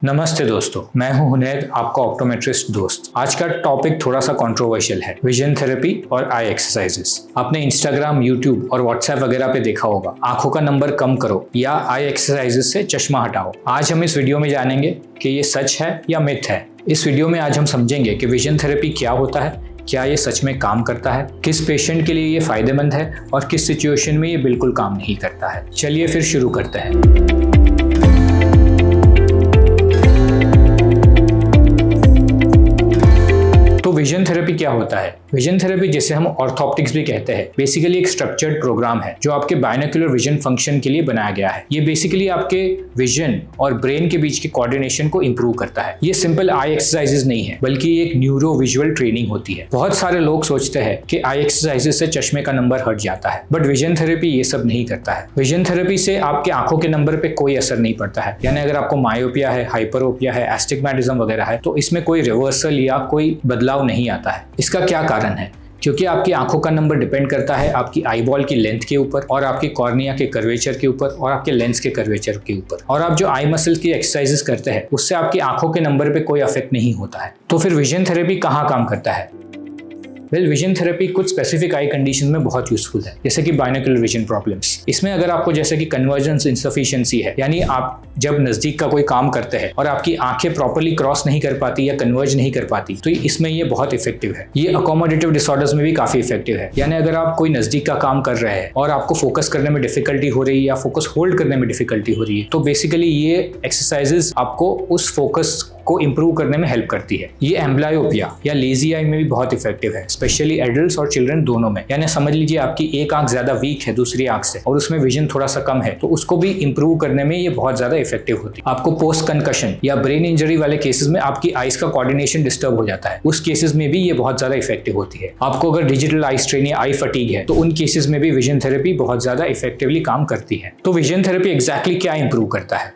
नमस्ते दोस्तों, मैं हूं हुनैद, आपका ऑप्टोमेट्रिस्ट दोस्त। आज का टॉपिक थोड़ा सा कंट्रोवर्शियल है, विजन थेरेपी और आई एक्सरसाइजेस। आपने इंस्टाग्राम, यूट्यूब और व्हाट्सएप वगैरह पे देखा होगा, आंखों का नंबर कम करो या आई एक्सरसाइजेस से चश्मा हटाओ। आज हम इस वीडियो में जानेंगे कि ये सच है या मिथ है। इस वीडियो में आज हम समझेंगे कि विजन थेरेपी क्या होता है, क्या ये सच में काम करता है, किस पेशेंट के लिए ये फायदेमंद है और किस सिचुएशन में ये बिल्कुल काम नहीं करता है। चलिए फिर शुरू करते हैं। तो विजन थेरेपी क्या होता है? विजन थेरेपी, जिसे हम ऑर्थोप्टिक्स भी कहते हैं, बेसिकली एक स्ट्रक्चर्ड प्रोग्राम है जो आपके बाइनोक्यूलर विजन फंक्शन के लिए बनाया गया है। ये बेसिकली आपके विजन और ब्रेन के बीच के कोऑर्डिनेशन को इंप्रूव करता है। ये सिंपल आई एक्सरसाइजेज नहीं है, बल्कि एक न्यूरो विजुअल ट्रेनिंग होती है। बहुत सारे लोग सोचते हैं कि आई एक्सरसाइजेज से चश्मे का नंबर हट जाता है, बट विजन थेरेपी ये सब नहीं करता है। विजन थेरेपी से आपके आंखों के नंबर पे कोई असर नहीं पड़ता है। यानी अगर आपको मायोपिया है, हाइपरोपिया है, एस्टिग्मेटिज्म वगैरह है, तो इसमें कोई रिवर्सल या कोई बदलाव नहीं आता है। इसका क्या कारण है? क्योंकि आपकी आंखों का नंबर डिपेंड करता है आपकी आईबॉल की लेंथ के ऊपर और आपकी कॉर्निया के कर्वेचर के ऊपर और आपके लेंस के कर्वेचर के ऊपर। और आप जो आई मसल की एक्सरसाइजेस करते हैं उससे आपकी आंखों के नंबर पे कोई इफेक्ट नहीं होता है। तो फिर विजन थेरेपी कहाँ काम करता है? विजन थेरेपी कुछ स्पेसिफिक आई कंडीशन में बहुत यूजफुल है, जैसे कि बाइनोक्यूलर विजन प्रॉब्लम्स। इसमें अगर आपको जैसे कि कन्वर्जेंस इनसफिशिएंसी है, यानी आप जब नजदीक का कोई काम करते हैं और आपकी आंखें प्रॉपर्ली क्रॉस नहीं कर पाती या कन्वर्ज नहीं कर पाती, तो इसमें ये बहुत इफेक्टिव है। ये अकोमोडेटिव डिसऑर्डर्स में भी काफी इफेक्टिव है। यानी अगर आप कोई नजदीक का काम कर रहे हैं और आपको फोकस करने में डिफिकल्टी हो रही है या फोकस होल्ड करने में डिफिकल्टी हो रही है, तो बेसिकली ये एक्सरसाइजेस आपको उस फोकस को इंप्रूव करने में हेल्प करती है। ये एम्ब्लायोपिया या लेजी आई में भी बहुत इफेक्टिव है, स्पेशली एडल्ट्स और चिल्ड्रन दोनों में। यानी समझ लीजिए आपकी एक आंख ज्यादा वीक है दूसरी आंख से और उसमें विजन थोड़ा सा कम है, तो उसको भी इंप्रूव करने में ये बहुत ज्यादा इफेक्टिव होती है। आपको पोस्ट कंकशन या ब्रेन इंजरी वाले केसेस में आपकी आईज का कोऑर्डिनेशन डिस्टर्ब हो जाता है, उस केसेस में भी ये बहुत ज्यादा इफेक्टिव होती है। आपको अगर डिजिटल आई स्ट्रेन या आई फटीग है, तो उन केसेस में भी विजन थेरेपी बहुत ज्यादा इफेक्टिवली काम करती है। तो विजन थेरेपी एग्जैक्टली क्या इंप्रूव करता है?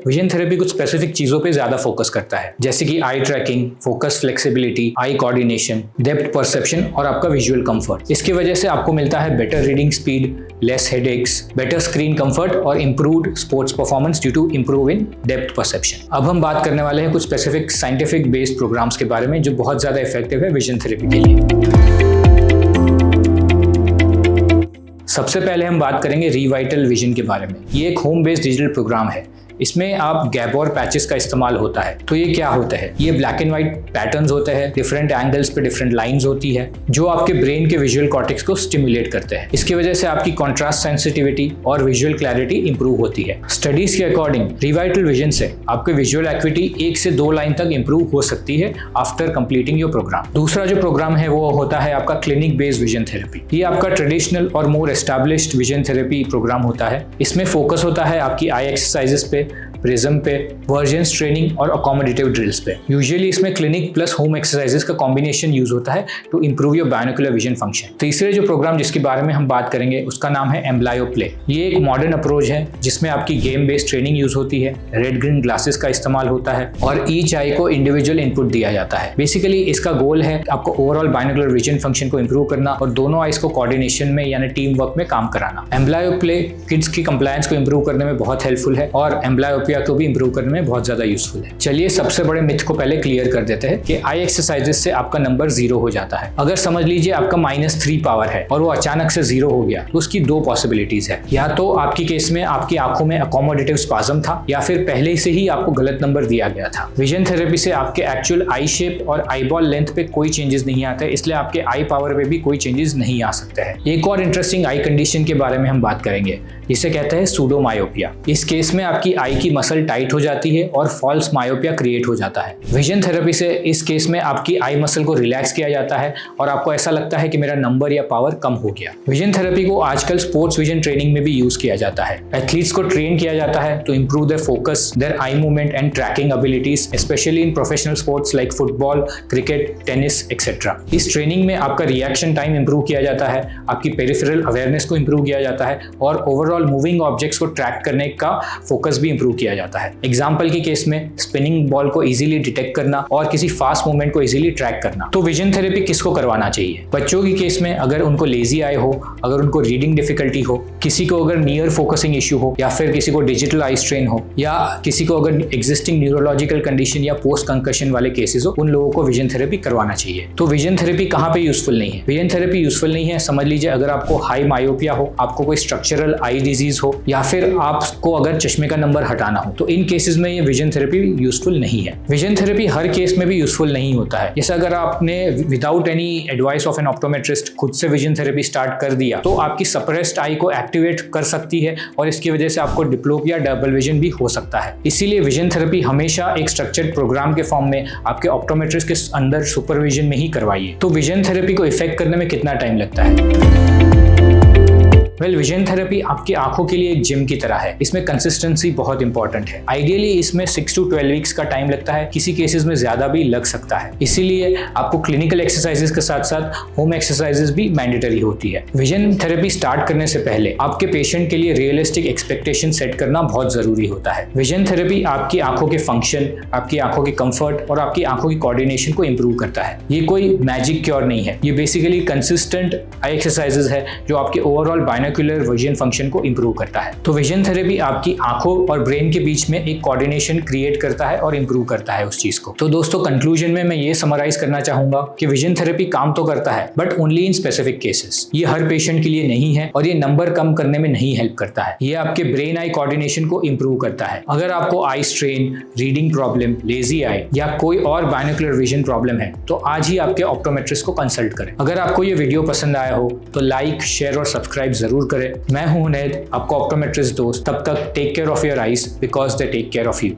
विजन थेरेपी कुछ स्पेसिफिक चीजों पे ज्यादा फोकस करता है, जैसे कि eye tracking, focus flexibility, eye coordination, depth perception और आपका विजुअल कंफर्ट। इसकी वजह से आपको मिलता है better reading speed, less headaches, better screen comfort और improved sports performance due to improve in depth perception. अब हम बात करने वाले हैं कुछ स्पेसिफिक साइंटिफिक बेस्ड प्रोग्राम्स के बारे में जो बहुत ज्यादा इफेक्टिव है विजन थेरेपी के लिए। सबसे पहले हम बात करेंगे रीवाइटल विजन के बारे में। ये एक होम बेस्ड डिजिटल प्रोग्राम है। इसमें आप गैबोर पैचेस का इस्तेमाल होता है। तो ये क्या होता है? ये ब्लैक एंड व्हाइट पैटर्न्स होते हैं, डिफरेंट एंगल्स पे डिफरेंट लाइंस होती है, जो आपके ब्रेन के विजुअल कॉर्टेक्स को स्टिमुलेट करते हैं। इसकी वजह से आपकी कॉन्ट्रास्ट सेंसिटिविटी और विजुअल क्लैरिटी इंप्रूव होती है। स्टडीज के अकॉर्डिंग रिवाइटल विजन से आपके विजुअल एक्विटी 1 से 2 लाइन तक इंप्रूव हो सकती है आफ्टर कंप्लीटिंग योर प्रोग्राम। दूसरा जो प्रोग्राम है वो होता है आपका क्लिनिक बेस्ड विजन थेरेपी। ये आपका ट्रेडिशनल और more established vision therapy program होता है। इसमें फोकस होता है आपकी आई एक्सरसाइजेस पे, प्रिज्म पे, वर्जन्स ट्रेनिंग और अकोमोडेटिव ड्रिल्स पे। यूजुअली इसमें क्लिनिक प्लस होम एक्सरसाइजेस का कॉम्बिनेशन यूज होता है to improve your binocular vision function. तीसरे जो प्रोग्राम जिसके बारे में हम बात करेंगे उसका नाम है एम्ब्लायो प्ले। ये एक मॉडर्न अप्रोच है जिसमें आपकी गेम बेस्ड ट्रेनिंग यूज होती है, रेड ग्रीन ग्लासेस का इस्तेमाल होता है और ईच आई को इंडिविजुअल इनपुट दिया जाता है। बेसिकली इसका गोल है आपको ओवरऑल बाइनोक्यूलर विजन फंक्शन को इंप्रूव करना और दोनों आईज को कोऑर्डिनेशन में यानी टीम वर्क में काम कराना। एम्ब्लायो प्ले किड्स की कंप्लायंस को इंप्रूव करने में बहुत हेल्पफुल है और एम्ब्लायोपिया को भी इंप्रूव करने में बहुत ज्यादा यूजफुल है। चलिए सबसे बड़े मिथ को पहले क्लियर कर देते हैं कि आई एक्सरसाइजेस से आपका नंबर 0 हो जाता है। अगर समझ लीजिए आपका -3 पावर है और वो अचानक से 0 हो गया, तो उसकी 2 पॉसिबिलिटीज है। या तो आपकी केस में आपकी आंखों में अकोमोडेटिव स्पाज्म था या फिर पहले से ही आपको गलत नंबर दिया गया था। विजन थेरेपी से आपके एक्चुअल आई शेप और आईबॉल लेंथ पे कोई चेंजेस नहीं आते, इसलिए आपके आई पावर पे भी कोई चेंजेस नहीं आ सकते हैं। एक और इंटरेस्टिंग आई कंडीशन के बारे में हम बात करेंगे, जिसे कहते हैं सूडो मायोपिया। इस केस में आपकी आई की मसल टाइट हो जाती है और फॉल्स मायोपिया क्रिएट हो जाता है। विजन थेरेपी से इस केस में आपकी आई मसल को रिलैक्स किया जाता है और आपको ऐसा लगता है कि मेरा नंबर या पावर कम हो गया। विजन थेरेपी को आजकल स्पोर्ट्स विजन ट्रेनिंग में भी यूज किया जाता है। एथलीट्स को ट्रेन किया जाता है to improve their focus, their eye movement and tracking abilities, especially in professional sports like football, cricket, tennis etcetera. इस ट्रेनिंग में आपका रिएक्शन टाइम इंप्रूव किया जाता है, आपकी पेरिफेरल अवेयरनेस को इंप्रूव किया जाता है और ओवरऑल मूविंग ऑब्जेक्ट्स को ट्रैक करने का फोकस भी इंप्रूव किया किया जाता है। एग्जाम्पल के केस में स्पिनिंग बॉल को इजीली डिटेक्ट करना और किसी फास्ट मूवमेंट को इजीली ट्रैक करना। तो विजन थेरेपी किसको करवाना चाहिए? बच्चों के केस में अगर उनको लेजी आई हो, अगर उनको रीडिंग डिफिकल्टी हो, किसी को अगर नियर फोकसिंग इश्यू हो, या फिर किसी को डिजिटल आई स्ट्रेन हो, या किसी को अगर एग्जिस्टिंग न्यूरोलॉजिकल कंडीशन या पोस्ट कंकशन वाले केसेस हो, उन लोगों को विजन थेरेपी करवाना चाहिए। तो विजन थेरेपी कहाँ पे यूजफुल नहीं है? विजन थेरेपी यूजफुल नहीं है, समझ लीजिए अगर आपको हाई मायोपिया हो, आपको कोई स्ट्रक्चरल आई डिजीज हो, या फिर आपको अगर चश्मे का नंबर हटाना हो, तो इन केसेस में ये विजन थेरेपी यूजफुल नहीं है। विजन थेरेपी हर केस में भी यूजफुल नहीं होता है। जैसे अगर आपने without any advice of N optometrist खुद से विजन थेरेपी स्टार्ट कर दिया, तो आपकी सप्रेस्ड आई को एक्टिवेट कर सकती है और इसकी वजह से आपको डिप्लोपिया, डबल विजन भी हो सकता है। इसीलिए विजन थेरेपी हमेशा एक स्ट्रक्चर्ड प्रोग्राम के फॉर्म में आपके ऑप्टोमेट्रिस्ट के अंदर सुपरविजन में ही करवाइए। तो विजन थेरेपी को इफेक्ट करने में कितना टाइम लगता है? विजन थेरेपी आपकी आंखों के लिए एक जिम की तरह है। इसमें कंसिस्टेंसी बहुत इंपॉर्टेंट है। आइडियली इसमें 6 to 12 वीक्स का टाइम लगता है, किसी केसेस में ज्यादा भी लग सकता है। इसीलिए आपको क्लिनिकल एक्सरसाइजेस के साथ साथ होम एक्सरसाइजेस भी मैंडेटरी होती है। विजन थेरेपी स्टार्ट करने से पहले आपके पेशेंट के लिए रियलिस्टिक एक्सपेक्टेशन सेट करना बहुत जरूरी होता है। विजन थेरेपी आपकी आंखों के फंक्शन, आपकी आंखों के कंफर्ट और आपकी आंखों की कोऑर्डिनेशन को इंप्रूव करता है। ये कोई मैजिक क्योर नहीं है, ये बेसिकली कंसिस्टेंट आई एक्सरसाइजेस है जो आपके ओवरऑल बाइनोक्युलर विजन फंक्शन को इंप्रूव करता है। तो विजन थेरेपी आपकी आंखों और ब्रेन के बीच में एक कोऑर्डिनेशन क्रिएट करता है और इंप्रूव करता है उस चीज को। तो दोस्तों कंक्लूजन में मैं ये समराइज करना चाहूंगा कि विजन थेरेपी काम तो करता है but only in specific cases. ये हर पेशेंट के लिए नहीं है और ये नंबर कम करने में नहीं हेल्प करता है। ये आपके ब्रेन आई कोऑर्डिनेशन को इंप्रूव करता है। अगर आपको eye strain, reading problem, lazy eye या कोई और बाइनोक्युलर विजन प्रॉब्लम है तो आज ही आपके ऑप्टोमेट्रिस्ट को कंसल्ट करें। अगर आपको ये वीडियो पसंद आया हो तो लाइक, शेयर और सब्सक्राइब जरूर करें। मैं हूं हुनैद, आपका ऑप्टोमेट्रिस्ट दोस्त। तब तक take care of your eyes because they take care of you.